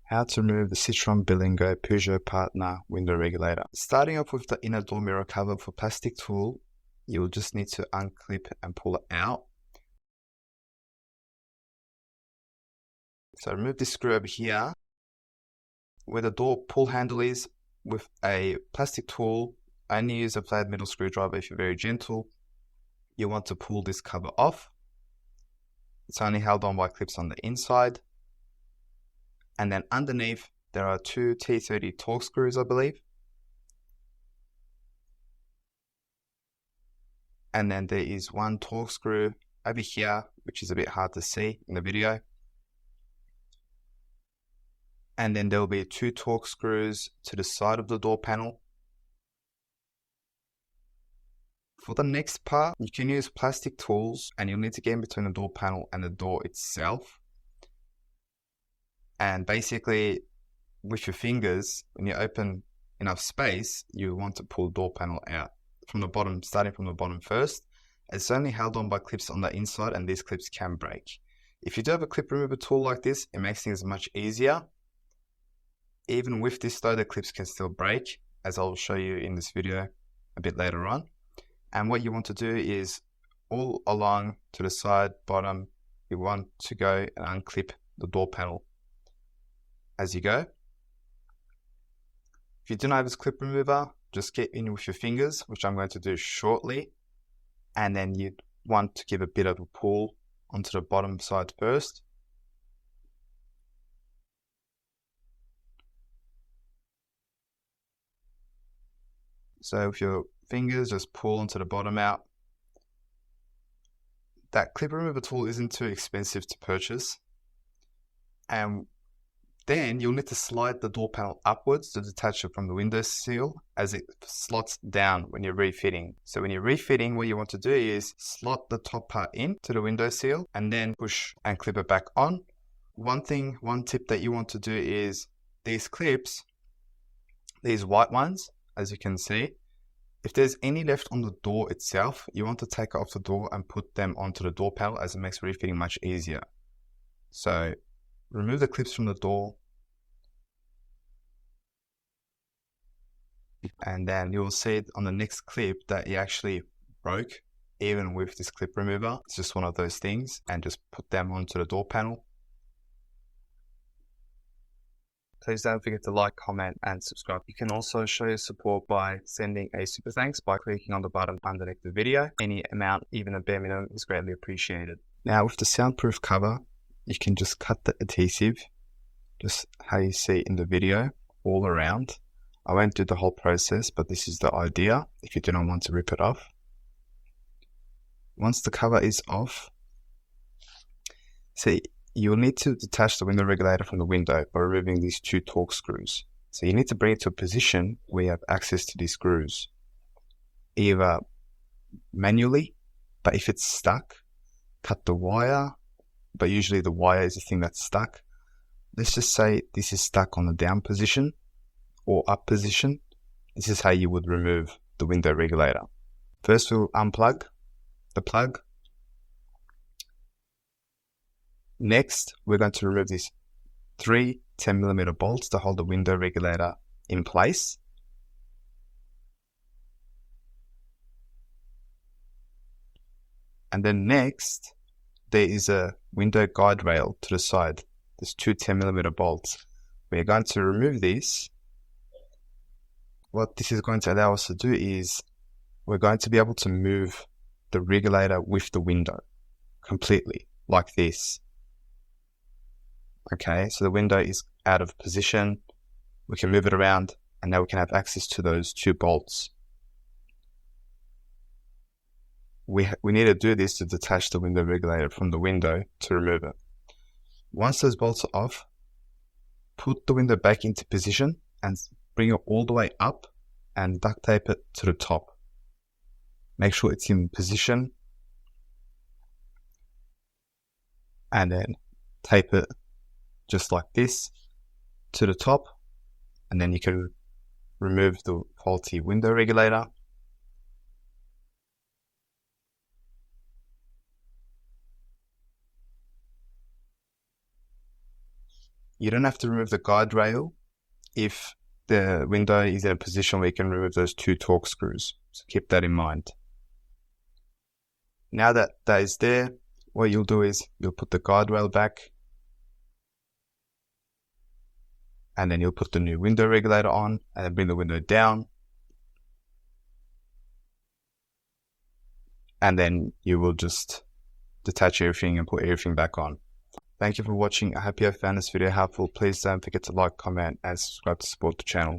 How to remove the Citroen Berlingo Peugeot Partner window regulator. Starting off with the inner door mirror cover for plastic tool, you'll just need to unclip and pull it out. So remove this screw over here. Where the door pull handle is, with a plastic tool, only use a flat middle screwdriver if you're very gentle. You want to pull this cover off. It's only held on by clips on the inside. And then underneath, there are two T30 torque screws, I believe. And then there is one torque screw over here, which is a bit hard to see in the video. And then there will be two torque screws to the side of the door panel. For the next part, you can use plastic tools and you'll need to get in between the door panel and the door itself. And basically, with your fingers, when you open enough space, you want to pull the door panel out from the bottom, starting from the bottom first. It's only held on by clips on the inside, and these clips can break. If you do have a clip remover tool like this, it makes things much easier. Even with this though, the clips can still break, as I'll show you in this video a bit later on. And what you want to do is all along to the side, bottom, you want to go and unclip the door panel as you go. If you do not have this clip remover, just get in with your fingers, which I'm going to do shortly. And then you want to give a bit of a pull onto the bottom side first. So with your fingers, just pull onto the bottom out. That clip remover tool isn't too expensive to purchase. And then you'll need to slide the door panel upwards to detach it from the window seal, as it slots down when you're refitting. So when you're refitting, what you want to do is slot the top part in to the window seal and then push and clip it back on. One tip that you want to do is these clips, these white ones, as you can see, if there's any left on the door itself, you want to take it off the door and put them onto the door panel, as it makes refitting much easier. So remove the clips from the door, and then you will see it on the next clip that it actually broke even with this clip remover. It's just one of those things, and just put them onto the door panel. Please don't forget to like, comment and subscribe. You can also show your support by sending a super thanks by clicking on the button underneath the video. Any amount, even a bare minimum, is greatly appreciated. Now with the soundproof cover, you can just cut the adhesive, just how you see in the video, all around. I won't do the whole process, but this is the idea if you do not want to rip it off. Once the cover is off, see, you'll need to detach the window regulator from the window by removing these two torque screws. So you need to bring it to a position where you have access to these screws, either manually, but if it's stuck, cut the wire. But usually the wire is the thing that's stuck. Let's just say this is stuck on the down position or up position. This is how you would remove the window regulator. First we'll unplug the plug. Next, we're going to remove these three 10mm bolts to hold the window regulator in place. And then next, there is a window guide rail to the side. There's two 10mm bolts. We're going to remove these. What this is going to allow us to do is we're going to be able to move the regulator with the window completely, like this. Okay, so the window is out of position. We can move it around, and now we can have access to those two bolts. We need to do this to detach the window regulator from the window to remove it. Once those bolts are off, put the window back into position and bring it all the way up and duct tape it to the top. Make sure it's in position and then tape it just like this to the top, and then you can remove the faulty window regulator. You don't have to remove the guide rail if the window is in a position where you can remove those 2 torque screws. So keep that in mind. Now that that is there, what you'll do is you'll put the guide rail back, and then you'll put the new window regulator on, and then bring the window down, and then you will just detach everything and put everything back on. Thank you for watching. I hope you have found this video helpful. Please don't forget to like, comment, and subscribe to support the channel.